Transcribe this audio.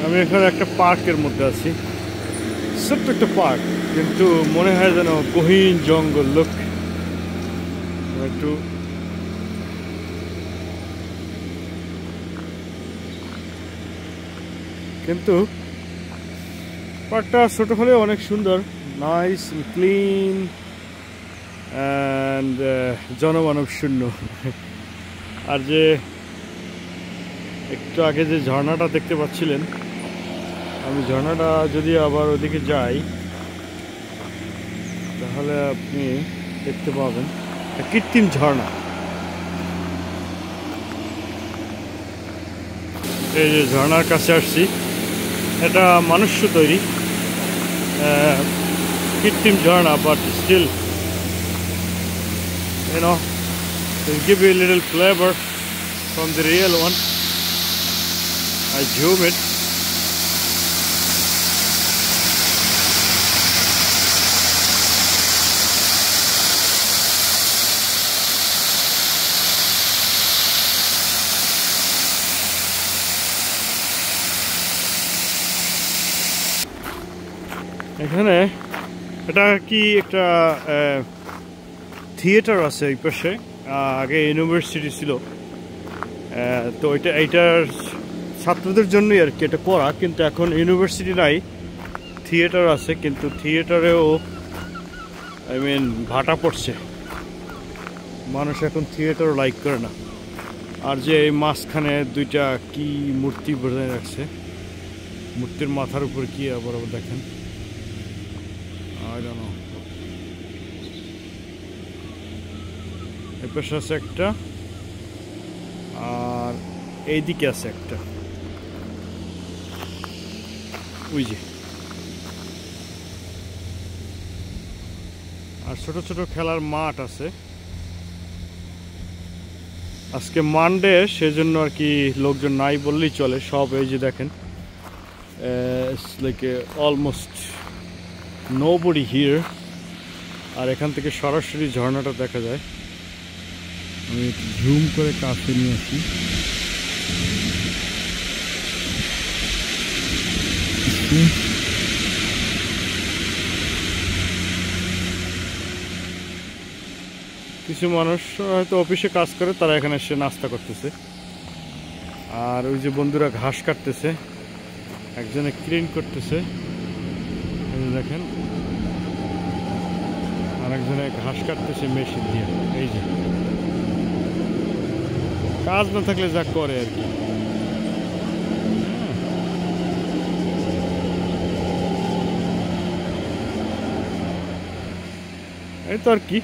আমি এখানে একটা পার্কের মধ্যে আছি, ছোট্ট একটা পার্ক, কিন্তু মনে হয় যেন গহীন জঙ্গল। লোক একটু কিন্তু পার্কটা ছোট হলেও অনেক সুন্দর, নাইস ক্লিন অ্যান্ড জনমানব শূন্য। আর যে একটু আগে যে ঝর্ণাটা দেখতে পাচ্ছিলেন, আমি ঝর্ণাটা যদি আবার ওদিকে যাই তাহলে আপনি দেখতে পাবেন কৃত্রিম ঝর্ণা। এই যে ঝর্ণার কাছে আসছি, এটা মানুষ্য তৈরি কৃত্রিম ঝর্ণা, but still it'll give you a little flavor from the real one. I zoom it. এখানে এটা কি একটা থিয়েটার আছে এই পাশে, আগে ইউনিভার্সিটি ছিল, তো এইটার ছাত্রদের জন্যই আর কি এটা করা, কিন্তু এখন ইউনিভার্সিটি নাই, থিয়েটার আছে, কিন্তু থিয়েটারেও ভাটা পড়ছে, মানুষ এখন থিয়েটার লাইক করে না। আর যে এই মাঝখানে দুইটা কি মূর্তি বজায় রাখছে, মূর্তির মাথার উপর কি আবার দেখেন, I don't know. এই পাশে আছে একটা, আর এইদিকে আছে একটা, ওই যে। আর ছোট ছোট খেলার মাঠ আছে। আজকে মানডে, সেজন্য আর কি লোকজন নাই বললেই চলে, সব এই যে দেখেন, লাইক অলমোস্ট নোবডি হিয়ার। আর এখান থেকে সরাসরি ঝর্ণাটা দেখা যায়। আমি জুম করে কাছে নিয়ে আসি। কিছু মানুষ হয়তো অফিসে কাজ করে, তারা এখানে এসে নাস্তা করতেছে। আর ওই যে বন্ধুরা ঘাস কাটতেছে, একজনে ক্লিন করতেছে, দেখেন, আর একজনে ঘাস কাটতেছে মেশিন দিয়ে। এই যে কাজ না থাকলে যা করে আর কি। এই তো আর কি।